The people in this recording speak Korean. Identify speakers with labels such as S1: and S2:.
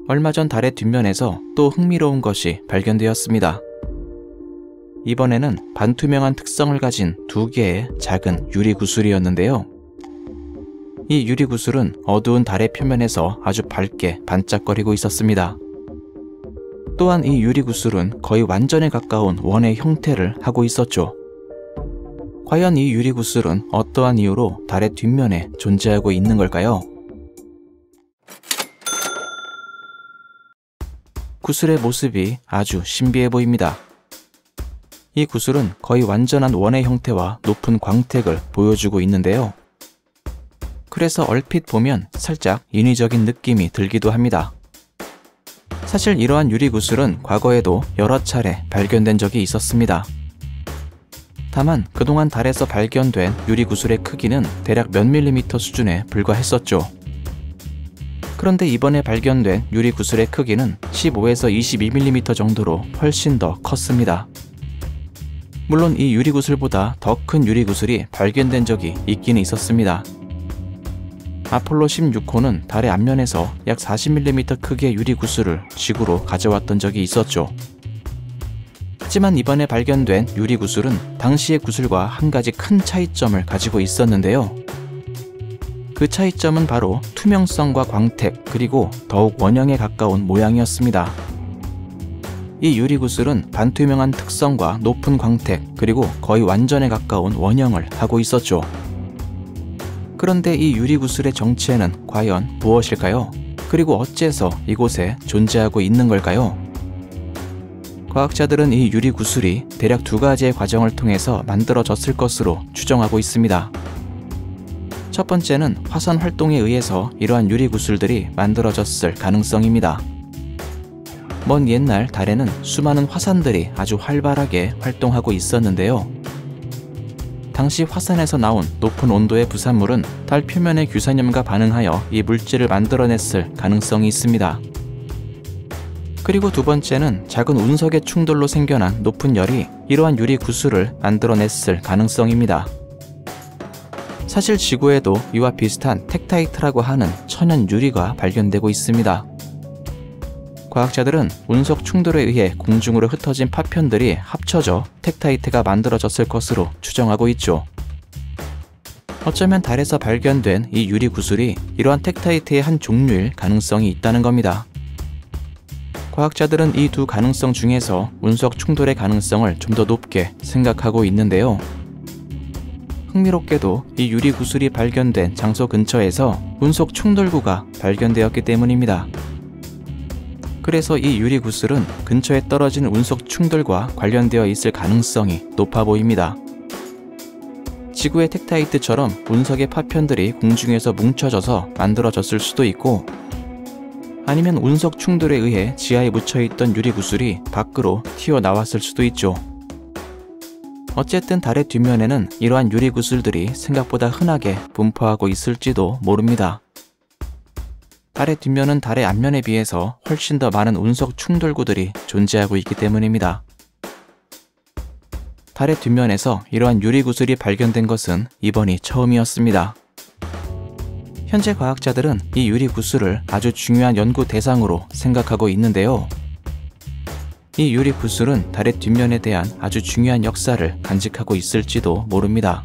S1: 얼마 전 달의 뒷면에서 또 흥미로운 것이 발견되었습니다. 이번에는 반투명한 특성을 가진 두 개의 작은 유리 구슬이었는데요. 이 유리 구슬은 어두운 달의 표면에서 아주 밝게 반짝거리고 있었습니다. 또한 이 유리 구슬은 거의 완전에 가까운 원의 형태를 하고 있었죠. 과연 이 유리 구슬은 어떠한 이유로 달의 뒷면에 존재하고 있는 걸까요? 구슬의 모습이 아주 신비해 보입니다. 이 구슬은 거의 완전한 원의 형태와 높은 광택을 보여주고 있는데요. 그래서 얼핏 보면 살짝 인위적인 느낌이 들기도 합니다. 사실 이러한 유리 구슬은 과거에도 여러 차례 발견된 적이 있었습니다. 다만 그동안 달에서 발견된 유리 구슬의 크기는 대략 몇 밀리미터 수준에 불과했었죠. 그런데 이번에 발견된 유리 구슬의 크기는 15에서 22mm 정도로 훨씬 더 컸습니다. 물론 이 유리 구슬보다 더 큰 유리 구슬이 발견된 적이 있기는 있었습니다. 아폴로 16호는 달의 앞면에서 약 40mm 크기의 유리 구슬을 지구로 가져왔던 적이 있었죠. 하지만 이번에 발견된 유리 구슬은 당시의 구슬과 한 가지 큰 차이점을 가지고 있었는데요. 그 차이점은 바로 투명성과 광택, 그리고 더욱 원형에 가까운 모양이었습니다. 이 유리 구슬은 반투명한 특성과 높은 광택, 그리고 거의 완전에 가까운 원형을 하고 있었죠. 그런데 이 유리 구슬의 정체는 과연 무엇일까요? 그리고 어째서 이곳에 존재하고 있는 걸까요? 과학자들은 이 유리 구슬이 대략 두 가지의 과정을 통해서 만들어졌을 것으로 추정하고 있습니다. 첫 번째는 화산 활동에 의해서 이러한 유리 구슬들이 만들어졌을 가능성입니다. 먼 옛날 달에는 수많은 화산들이 아주 활발하게 활동하고 있었는데요. 당시 화산에서 나온 높은 온도의 부산물은 달 표면의 규산염과 반응하여 이 물질을 만들어냈을 가능성이 있습니다. 그리고 두 번째는 작은 운석의 충돌로 생겨난 높은 열이 이러한 유리 구슬을 만들어냈을 가능성입니다. 사실 지구에도 이와 비슷한 텍타이트라고 하는 천연 유리가 발견되고 있습니다. 과학자들은 운석 충돌에 의해 공중으로 흩어진 파편들이 합쳐져 텍타이트가 만들어졌을 것으로 추정하고 있죠. 어쩌면 달에서 발견된 이 유리 구슬이 이러한 텍타이트의 한 종류일 가능성이 있다는 겁니다. 과학자들은 이 두 가능성 중에서 운석 충돌의 가능성을 좀 더 높게 생각하고 있는데요. 흥미롭게도 이 유리 구슬이 발견된 장소 근처에서 운석 충돌구가 발견되었기 때문입니다. 그래서 이 유리 구슬은 근처에 떨어진 운석 충돌과 관련되어 있을 가능성이 높아 보입니다. 지구의 텍타이트처럼 운석의 파편들이 공중에서 뭉쳐져서 만들어졌을 수도 있고, 아니면 운석 충돌에 의해 지하에 묻혀있던 유리 구슬이 밖으로 튀어나왔을 수도 있죠. 어쨌든 달의 뒷면에는 이러한 유리 구슬들이 생각보다 흔하게 분포하고 있을지도 모릅니다. 달의 뒷면은 달의 앞면에 비해서 훨씬 더 많은 운석 충돌구들이 존재하고 있기 때문입니다. 달의 뒷면에서 이러한 유리 구슬이 발견된 것은 이번이 처음이었습니다. 현재 과학자들은 이 유리 구슬을 아주 중요한 연구 대상으로 생각하고 있는데요. 이 유리 구슬은 달의 뒷면에 대한 아주 중요한 역사를 간직하고 있을지도 모릅니다.